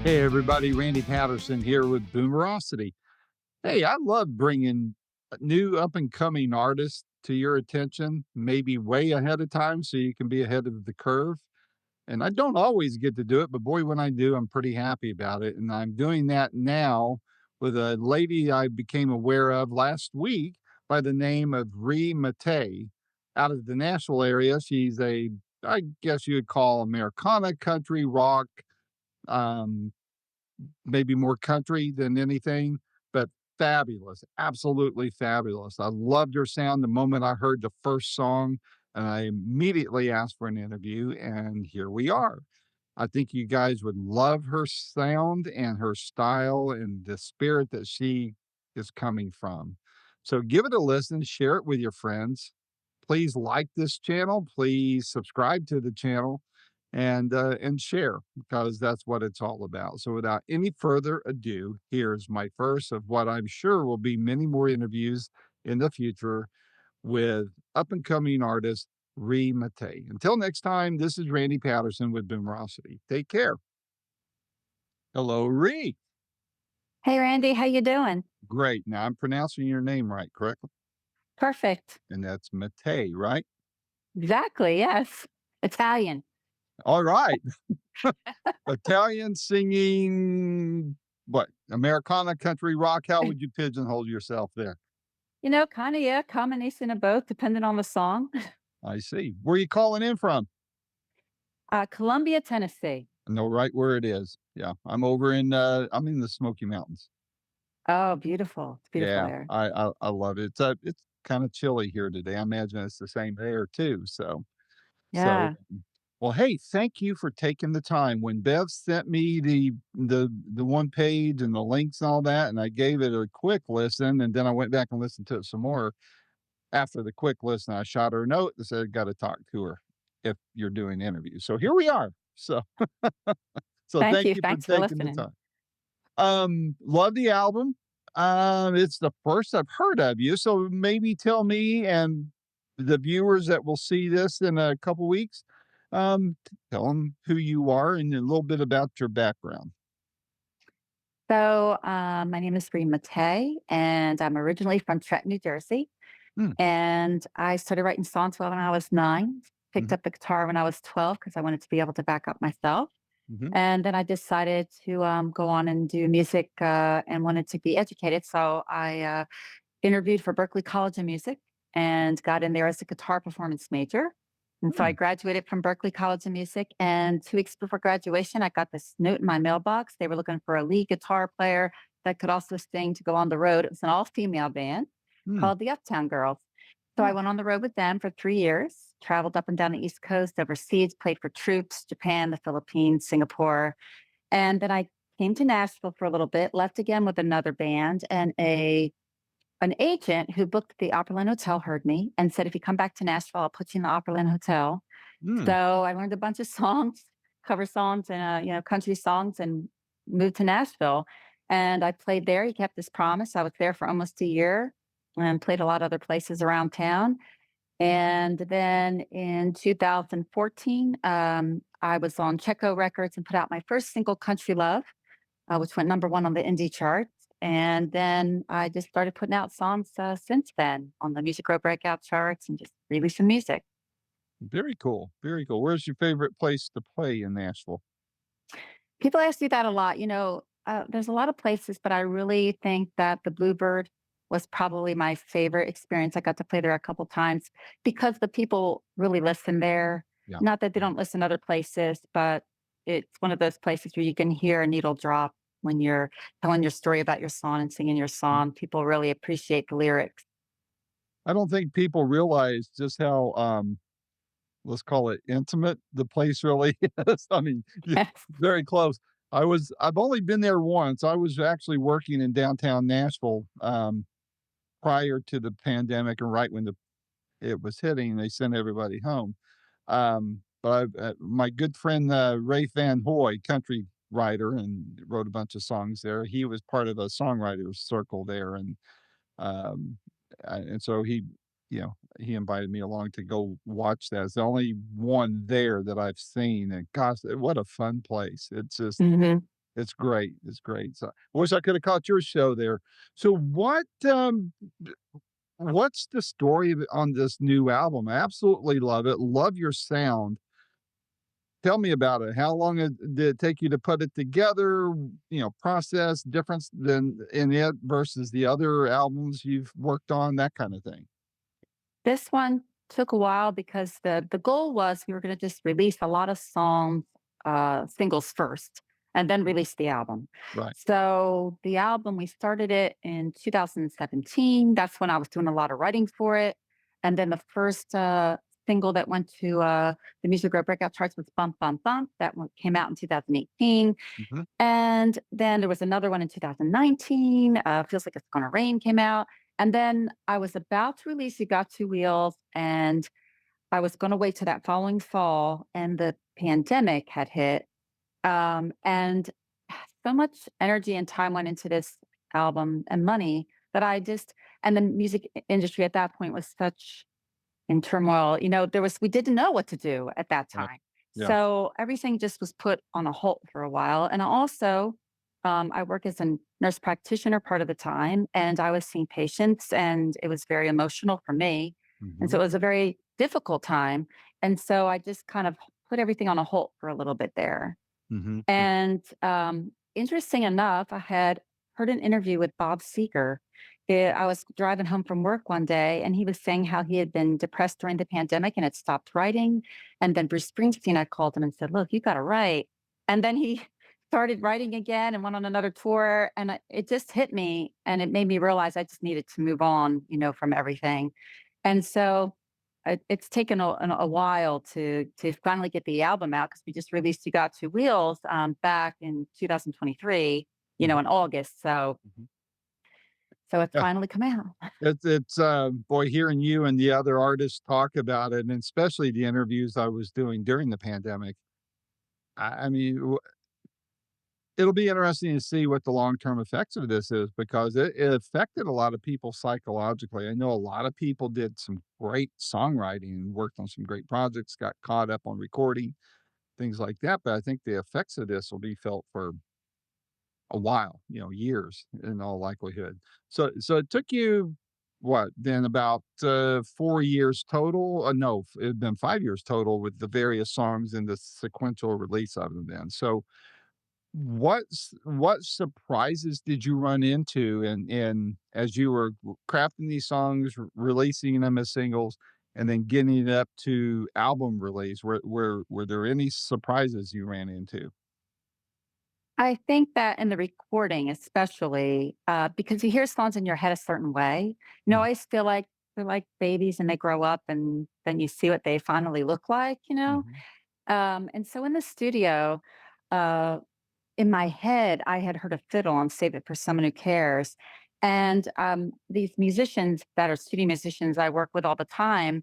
Hey, everybody, Randy Patterson here with Boomerocity. Hey, I love bringing new up and coming artists to your attention, maybe way ahead of time so you can be ahead of the curve. And I don't always get to do it, but boy, when I do, I'm pretty happy about it. And I'm doing that now with a lady I became aware of last week by the name of Mattei out of the Nashville area. She's I guess you would call Americana country rock. Um, Maybe more country than anything, but fabulous, absolutely fabulous. I loved her sound the moment I heard the first song, and I immediately asked for an interview, and here we are. I think you guys would love her sound and her style and the spirit that she is coming from. So give it a listen, share it with your friends. Please like this channel, please subscribe to the channel and share because that's what it's all about. So without any further ado, here's my first of what I'm sure will be many more interviews in the future with up and coming artist Mattei. Until next time, this is Randy Patterson with Boomerocity. Take care. Hello, Ree. Hey Randy, how you doing? Great. Now I'm pronouncing your name right, correctly? Perfect. And that's Mattei, right? Exactly, yes. Italian. All right. Italian singing, what? Americana, country rock? How would you pigeonhole yourself there? Kinda, yeah, combination of both depending on the song. I see. Where are you calling in from? Columbia, Tennessee. I know right where it is. Yeah, I'm in the Smoky Mountains. Oh, beautiful. It's beautiful Yeah, there. I love it. It's kinda chilly here today. I imagine it's the same there too, so, Yeah. well, hey, thank you for taking the time. When Bev sent me the one page and the links and all that, and I gave it a quick listen, and then I went back and listened to it some more. After the quick listen, I shot her a note that said, "Gotta talk to her if you're doing interviews." So here we are. So Thank thank you. you for Thanks for taking the listening. time. Love the album. It's the first I've heard of you, so maybe tell me and the viewers that will see this in a couple weeks, tell them who you are and a little bit about your background. My name is Mattei, and I'm originally from Trenton, New Jersey. Mm, And I started writing songs when I was 9, picked mhm, up the guitar when I was 12 because I wanted to be able to back up myself. mhm, And then I decided to go on and do music and wanted to be educated. So I interviewed for Berklee College of Music and got in there as a guitar performance major. And so I mm, graduated from Berklee College of Music. And 2 weeks before graduation, I got this note in my mailbox. They were looking for a lead guitar player that could also sing to go on the road. It was an all female band mm, called the Uptown Girls. So I oh, went on the road with them for 3 years, traveled up and down the East Coast, overseas, played for troops, Japan, the Philippines, Singapore. And then I came to Nashville for a little bit, left again with another band, and a an agent who booked the Opryland Hotel heard me and said, "If you come back to Nashville, I'll put you in the Opryland Hotel." mm. So I learned a bunch of songs, cover songs, and country songs, and moved to Nashville. And I played there. He kept his promise. I was there for almost a year and played a lot of other places around town. And then in 2014, I was on Checo Records and put out my first single, Country Love, which went number one on the indie charts. And then I just started putting out songs since then on the Music Row Breakout charts and just releasing music. Very cool, very cool. Where's your favorite place to play in Nashville? People ask me that a lot. There's a lot of places, but I really think that the Bluebird was probably my favorite experience. I got to play there a couple times because the people really listen there. Yeah. Not that they don't listen other places, but it's one of those places where you can hear a needle drop when you're telling your story about your song and singing your song. People really appreciate the lyrics. I don't think people realize just how, let's call it intimate the place really is. I mean, yeah, very close. I've only been there once. I was actually working in downtown Nashville, prior to the pandemic and right when it was hitting, they sent everybody home. But my good friend, Ray Van Hoy, country writer and wrote a bunch of songs there. He was part of a songwriters circle there, um, and so he invited me along to go watch that. It's the only one there that I've seen, and gosh, what a fun place! It's just Mhm. It's great, it's great. So, I wish I coulda caught your show there. So what's the story on this new album? I absolutely love it, love your sound. Tell me about it. How long did it take you to put it together? Process, difference than in it versus the other albums you've worked on, that kinda thing. This one took a while because the goal was we were gonna just release a lot of songs, singles first, and then release the album. Right. So the album, we started it in 2017. That's when I was doing a lot of writing for it. And then the first single that went to the Music Row Breakout charts was Bump Bump Bump. That one came out in 2018. Mhm. And then there was another one in 2019, Feels Like It's Gonna Rain came out. And then I was about to release You Got Two Wheels, and I was gonna wait till that following fall, and the pandemic had hit. And so much energy and time went into this album and money that I just and the music industry at that point was such in turmoil. We didn't know what to do at that Right. time. Yeah. So everything just was put on a halt for a while. And also, I work as a nurse practitioner part of the time, and I was seeing patients, and it was very emotional for me. And so Mhm. it was a very difficult time. And so I just kind of put everything on a halt for a little bit there. Mhm. Mm. And, interesting enough, I had heard an interview with Bob Seger. I was driving home from work one day, and he was saying how he had been depressed during the pandemic and had stopped writing. And then Bruce Springsteen, I called him and said, "Look, you got to write." And then he started writing again and went on another tour. And it just hit me, and it made me realize I just needed to move on, from everything. And so it's taken a while to finally get the album out because we just released "You Got Two Wheels" back in 2023, Mhm. in August. So Mhm. so it's Yeah. finally come out. Boy, hearing you and the other artists talk about it, and especially the interviews I was doing during the pandemic, I mean, it'll be interesting to see what the long-term effects of this is because it affected a lot of people psychologically. I know a lot of people did some great songwriting and worked on some great projects, got caught up on recording, things like that, but I think the effects of this will be felt for a while, years in all likelihood. So it took you what, then about, 4 years total? No, it had been 5 years total with the various songs and the sequential release of them then. So what surprises did you run into in as you were crafting these songs, releasing them as singles, and then getting it up to album release? Were there any surprises you ran into? I think that in the recording, especially, because you hear songs in your head a certain way, I Mhm, always feel like they're like babies and they grow up and then you see what they finally look like. mhm. And so in the studio, uh, in my head, I had heard a fiddle on Save It for Someone Who Cares. And these musicians that are studio musicians I work with all the time,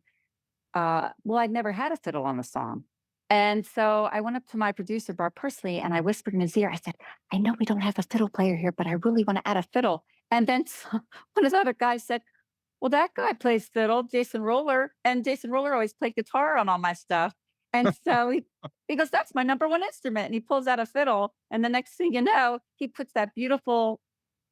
well, I'd never had a fiddle on the song. And so I went up to my producer, Bob Persley, and I whispered in his ear, I said, "I know we don't have a fiddle player here, but I really want to add a fiddle." And then one of the other guys said, "Well, that guy plays fiddle, Jason Roller, and Jason Roller always played guitar on all my stuff." And so he goes, "That's my number one instrument." And he pulls out a fiddle. And the next thing you know, he puts that beautiful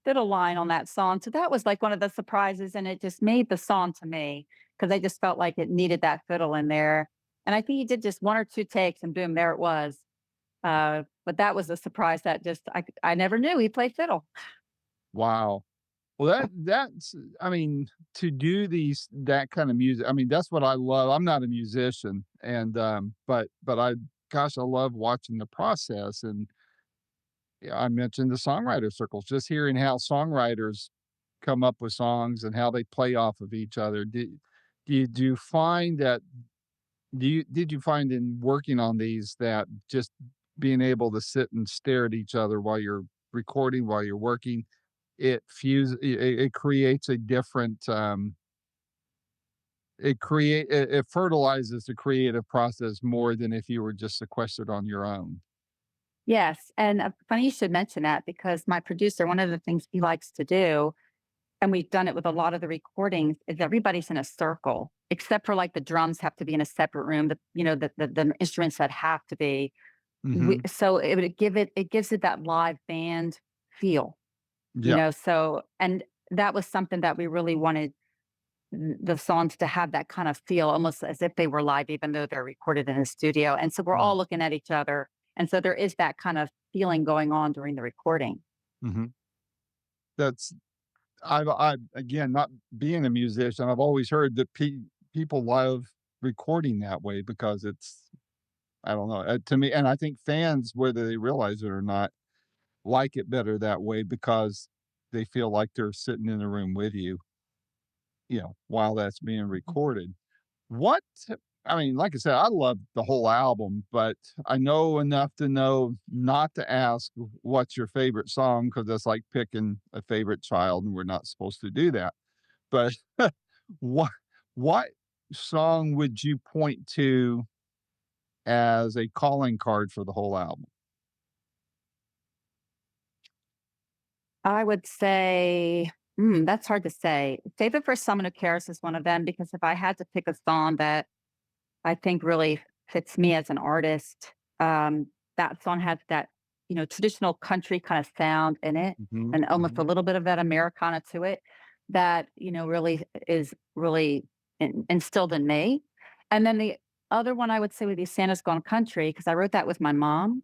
fiddle line on that song. So that was like one of the surprises. And it just made the song to me because I just felt like it needed that fiddle in there. And I think he did just one or two takes and boom, there it was. But that was a surprise that just I never knew he played fiddle. Wow. Well, that's I mean, to do that kind of music, I mean, that's what I love. I'm not a musician and, but I gosh, I love watching the process and, yeah, I mentioned the songwriter circles, just hearing how songwriters come up with songs and how they play off of each other. Do you find that did you find in working on these that just being able to sit and stare at each other while you're recording, while you're working, it creates a different, it fertilizes the creative process more than if you were just sequestered on your own. Yes. And funny you should mention that because my producer, one of the things he likes to do, and we've done it with a lot of the recordings, is everybody's in a circle, except for like the drums have to be in a separate room, the instruments that have to be. Mhm. So it gives it that live band feel, Yeah. so and that was something that we really wanted the songs to have that kind of feel, almost as if they were live, even though they're recorded in a studio. And so we're Right. all looking at each other. And so there is that kind of feeling going on during the recording. Mhm. That's I again, not being a musician, I've always heard that people love recording that way because it's I don't know, to me and I think fans, whether they realize it or not, like it better that way because they feel like they're sitting in the room with you, while that's being Mhm. recorded. What I mean, like I said, I love the whole album, but I know enough to know not to ask what's your favorite song because that's like picking a favorite child, and we're not supposed to do that. But what what song would you point to as a calling card for the whole album? I would say, that's hard to say. Favorite for Someone Who Cares is one of them because if I had to pick a song that I think really fits me as an artist. That song has that, traditional country kind of sound in it Mhm, and almost a mhm, little bit of that Americana to it that, really is really instilled in me. And then the other one I would say would be Santa's Gone Country because I wrote that with my mom.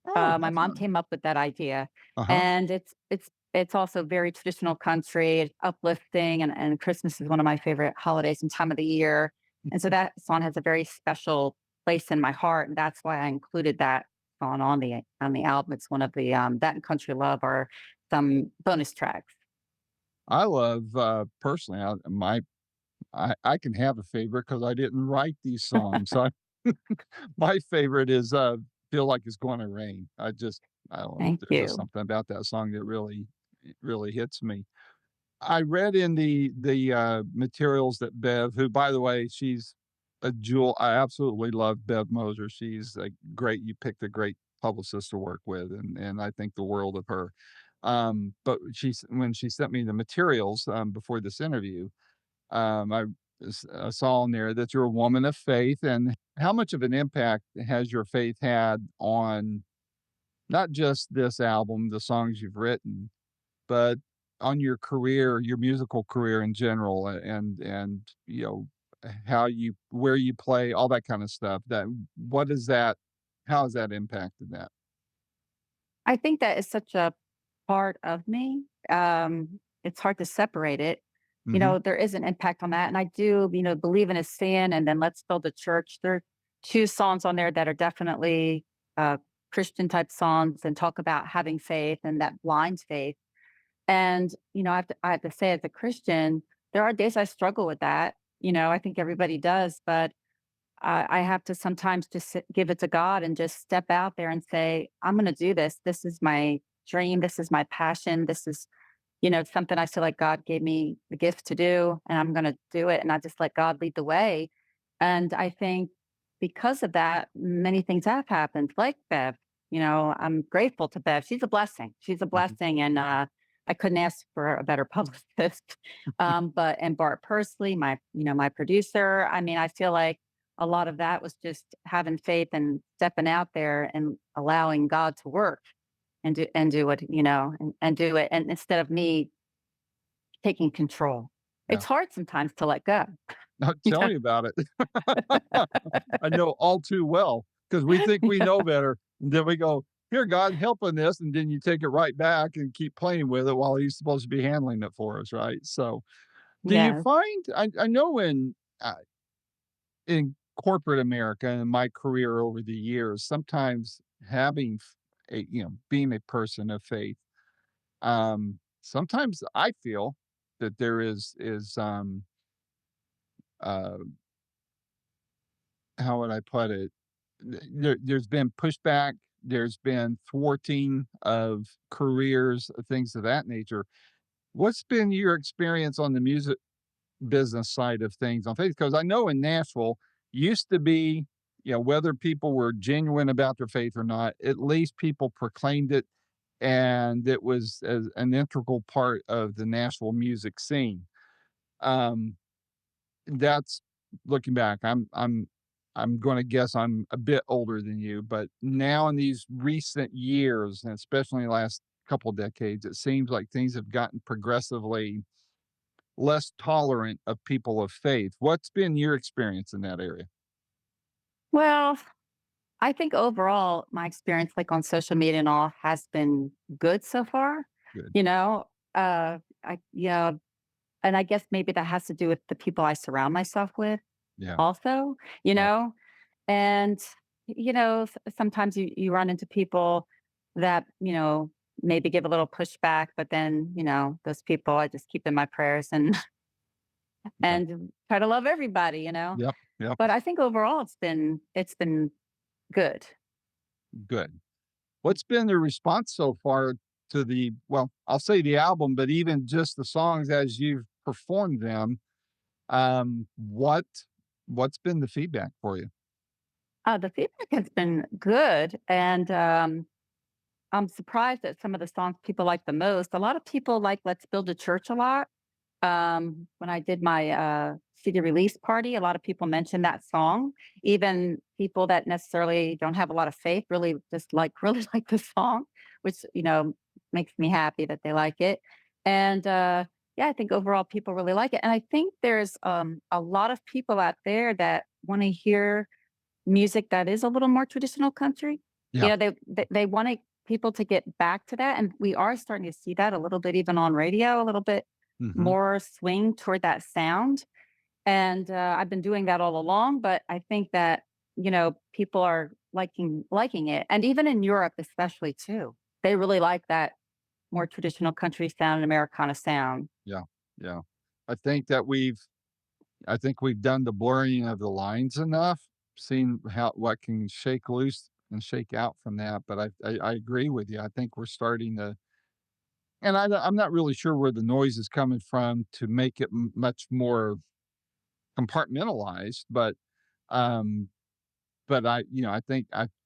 Oh, My how mom fun. came up with that idea, Uh-huh. and it's also very traditional country, it's uplifting, and Christmas is one of my favorite holidays and time of the year, and so that song has a very special place in my heart, and that's why I included that song on the album. It's one of the, that and Country Love are some bonus tracks. I love, personally, I can have a favorite because I didn't write these songs, so my favorite is, "Feel Like It's Gonna Rain." I don't know, Thank there's just you. something about that song that really hits me. I read in the materials that Bev, who, by the way, she's a jewel. I absolutely love Bev Moser. She's a great you picked a great publicist to work with, and I think the world of her. But when she sent me the materials, before this interview, I saw in there that you're a woman of faith, and how much of an impact has your faith had on not just this album, the songs you've written, but on your career, your musical career in general, and how you where you play, all that kind of stuff. That what is that? How has that impacted that? I think that is such a part of me. It's hard to separate it. Hmm. There is an impact on that. And I do, Believin Is Seein and then Let's Build a Church. There are two songs on there that are definitely uh, Christian type songs and talk about having faith and that blind faith. And, I have to say, as a Christian, there are days I struggle with that. I think everybody does, but I have to sometimes just give it to God and just step out there and say, I'm going to do this. This is my dream. This is my passion. This is, something I feel like God gave me the gift to do, and I'm going to do it. And I just let God lead the way. And I think because of that, many things have happened, like Bev. I'm grateful to Bev. She's a blessing. She's a Hmm. blessing. And I couldn't ask for a better publicist. And Bart Pursley, my producer. I mean, I feel like a lot of that was just having faith and stepping out there and allowing God to work and do it, and do it, and instead of me taking control. Yeah, It's hard sometimes to let go. tell me about it. I know all too well because we think we Yeah. know better, and then we go, "Here, God, help in this," and then you take it right back and keep playing with it while He's supposed to be handling it for us, right? So, do you Yes. find I know in corporate America and my career over the years, sometimes having being a person of faith, sometimes I feel that there is uh how would I put it? There's been pushback, there's been thwarting of careers, things of that nature. What's been your experience on the music business side of things on faith? Because I know in Nashville used to be, whether people were genuine about their faith or not, at least people proclaimed it, and it was as an integral part of the Nashville music scene. Um, that's looking back. I'm I'm gonna guess I'm a bit older than you, but now in these recent years, and especially in the last couple decades, it seems like things have gotten progressively less tolerant of people of faith. What's been your experience in that area? Well, I think overall, my experience, like on social media and all, has been good so far. Good. You know, yeah, and I guess maybe that has to do with the people I surround myself with, Yeah. also. You Right. know, and sometimes you run into people that maybe give a little pushback, but then those people I just keep in my prayers and Yeah. and try to love everybody. Yep. Yep. But I think overall it's been good. Good. What's been the response so far to well, I'll say the album, but even just the songs as you've performed them, um, what what's been the feedback for you? The feedback has been good, and I'm surprised at some of the songs people like the most. A lot of people like "Let's Build a Church" a lot. When I did my CD release party, a lot of people mentioned that song. Even people that necessarily don't have a lot of faith really just really like the song, which makes me happy that they like it. And yeah, I think overall people really like it. And I think there's a lot of people out there that want to hear music that is a little more traditional country. Yeah. They wanted people to get back to that, and we are starting to see that a little bit even on radio, a little bit Mhm. more swing toward that sound. And I've been doing that all along, but I think that people are liking it, and even in Europe, especially too, they really like that more traditional country sound and Americana sound. Yeah. Yeah. I think that I think we've done the blurring of the lines enough, seen what can shake loose and shake out from that, but I agree with you. I think we're starting to, and I'm not really sure where the noise is coming from to make it much more compartmentalized, um, but I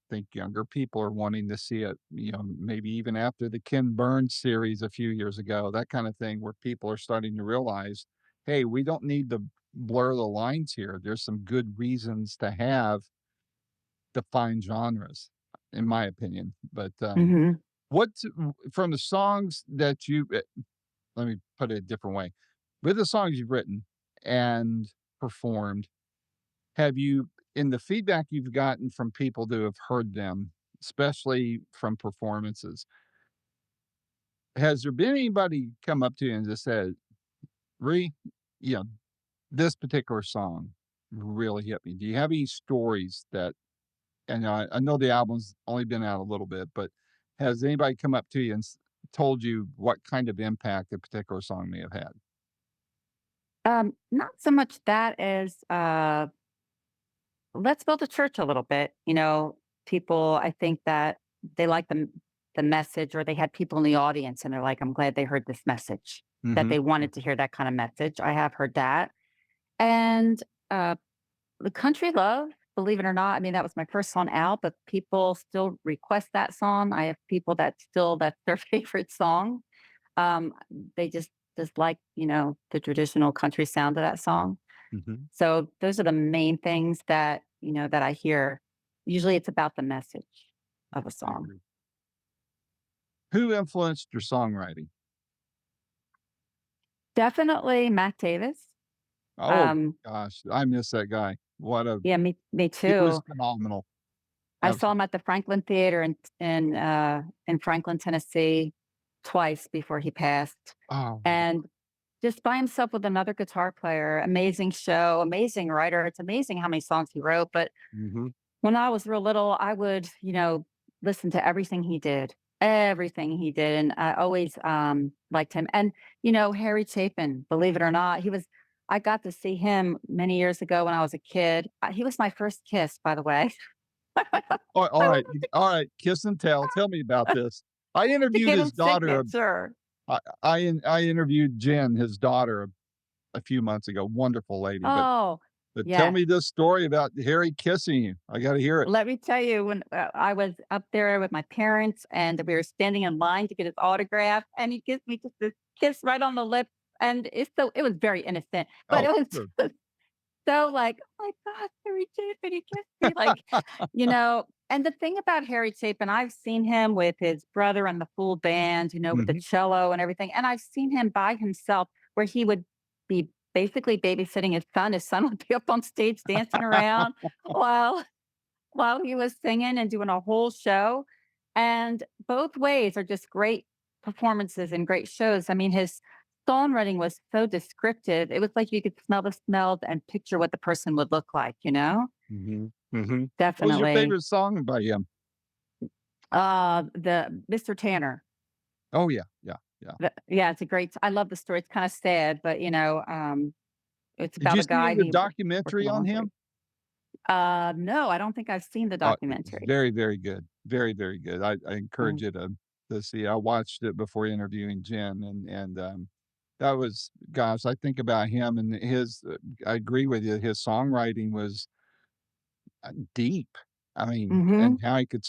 think younger people are wanting to see it, maybe even after the Ken Burns series a few years ago, that kind of thing where people are starting to realize, "Hey, we don't need to blur the lines here. There's some good reasons to have defined genres," in my opinion. But, Hmm. what from the songs that let me put it a different way. With the songs you've written and performed, have you in the feedback you've gotten from people who have heard them, especially from performances, has there been anybody come up to you and just said, "Ree, you know, this particular song really hit me." Do you have any stories that, and I know the album's only been out a little bit, but has anybody come up to you and told you what kind of impact a particular song may have had? Not so much that as let's build a church a little bit. People, I think that they like the message, or they had people in the audience and they're like, I'm glad they heard this message, that Mhm. they wanted to hear that kind of message. I have heard that. And uh, the country love, believe it or not, I mean, that was my first song out, but people still request that song. I have people that's their favorite song. Um, they just like, the traditional country sound of that song. Mhm. So those are the main things that I hear. Usually it's about the message of a I song. agree. Who influenced your songwriting? Definitely Matt Davis. Oh Um, gosh, I miss that guy. yeah, me He was too. phenomenal. I saw him Absolutely. at the Franklin Theater in Franklin, Tennessee, twice before he passed, Oh, and just by himself with another guitar player. Amazing show, amazing writer. It's amazing how many songs he wrote. But mhm. when I was real little, I would, listen to everything he did, and I always liked him. And Harry Chapin, believe it or not, I got to see him many years ago when I was a kid. He was my first kiss, by the way. All I right, wanted all right, kiss and tell. Tell me about this. I to interviewed get his him daughter. signature. I interviewed Jen, his daughter, a few months ago. Wonderful lady, Oh, but tell yes. me this story about Harry kissing you. I gotta hear it. Let me tell you, when I was up there with my parents and we were standing in line to get his autograph, and he gives me just this kiss right on the lips, and it was very innocent, but Oh, it was sure. so like, "Oh my god, Harry Chapin, he kissed me," like, and the thing about Harry Chapin, I've seen him with his brother and the full band, with the Mhm. cello and everything, and I've seen him by himself where he would be basically babysitting his son would be up on stage dancing around while he was singing and doing a whole show, and both ways are just great performances and great shows. I mean, his songwriting was so descriptive, it was like you could smell the smells and picture what the person would look like, you know? Mhm. Mhm. What was your Definitely. favorite song by him? The Mr. Tanner. Oh, yeah, yeah, yeah. Yeah, it's a great I love the story, it's kinda sad, but, it's Did about you a see guy the he working documentary on voluntary. him? No, I don't think I've seen the It's documentary. very, very good. Very, very good. I encourage Mm, you to see. I watched it before interviewing Jen, that was gosh, I think about him and I agree with you, his songwriting was, deep. I mean, mhm, and how he could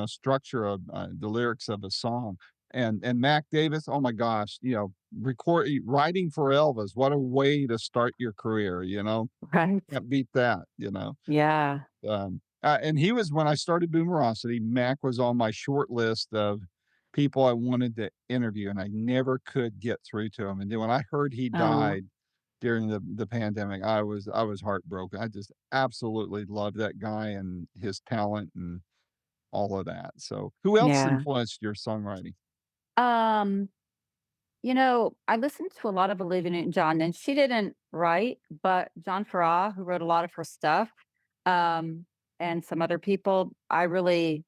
structure the lyrics of a song. And Mac Davis, oh my gosh, writing for Elvis, what a way to start your career, right. Can't beat that. Yeah. And he was when I started Boomerocity, Mac was on my short list of people I wanted to interview, and I never could get through to him. And then when I heard he Oh, died during the pandemic, I was heartbroken. I just absolutely loved that guy and his talent and all of that. So, who else yeah. influenced your songwriting? Um, I listened to a lot of Olivia Newton-John, and she didn't write, but John Farrar, who wrote a lot of her stuff, um, and some other people, I really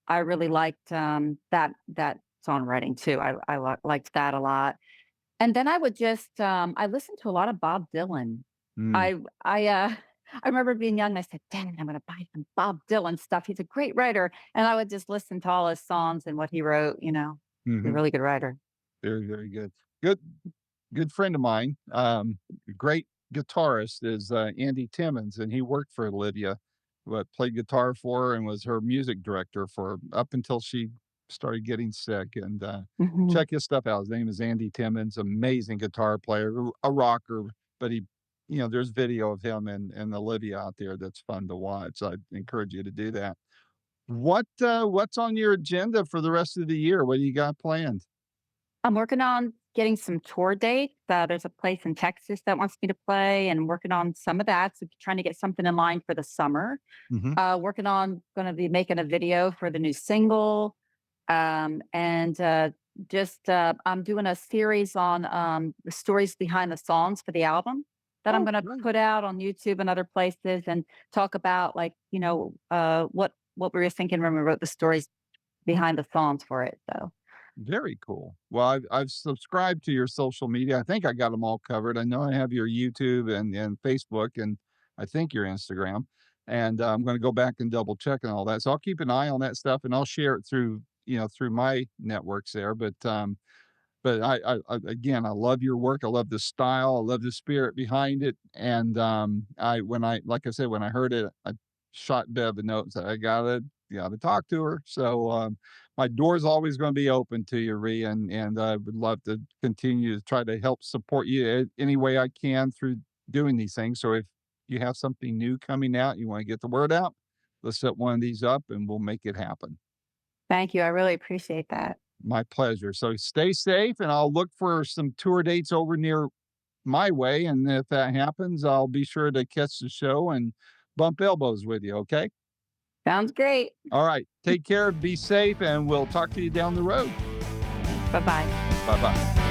liked, that songwriting too. I liked that a lot. And then I listened to a lot of Bob Dylan. Mm, I I remember being young and I said, "Dang, I'm gonna buy some Bob Dylan stuff. He's a great writer." And I would just listen to all his songs and what he wrote. He's a mhm. really good writer. Very, very good. Good good friend of mine, great guitarist is, Andy Timmons, and he worked for Olivia, but played guitar for her and was her music director for up until she started getting sick, Mhm. check his stuff out. His name is Andy Timmons, amazing guitar player, a rocker, but there's video of him and Olivia out there that's fun to watch. I encourage you to do that. What's on your agenda for the rest of the year? What do you got planned? I'm working on getting some tour dates. There's a place in Texas that wants me to play and working on some of that. So trying to get something in line for the summer. Mhm. Working on gonna be making a video for the new single. And just I'm doing a series on the stories behind the songs for the album that I'm Oh, going to great. put out on YouTube and other places and talk about like what we were thinking when we wrote the stories behind the songs for it. So Very cool. Well, I've subscribed to your social media. I think I got them all covered. I know I have your YouTube and Facebook, and I think your Instagram. And I'm going to go back and double check and all that. So I'll keep an eye on that stuff, and I'll share it through my networks there. But again, I love your work. I love the style. I love the spirit behind it. And like I said, when I heard it, I shot Bev a note and said, I gotta talk to her. So my door's always going to be open to you, Ree, and I would love to continue to try to help support you any way I can through doing these things. So if you have something new coming out, you want to get the word out, let's set one of these up and we'll make it happen. thank you. I really appreciate that. My pleasure. So stay safe, and I'll look for some tour dates over near my way. And if that happens, I'll be sure to catch the show and bump elbows with you. Okay. Sounds great. All right. Take care. Be safe, and we'll talk to you down the road. Bye bye. Bye bye.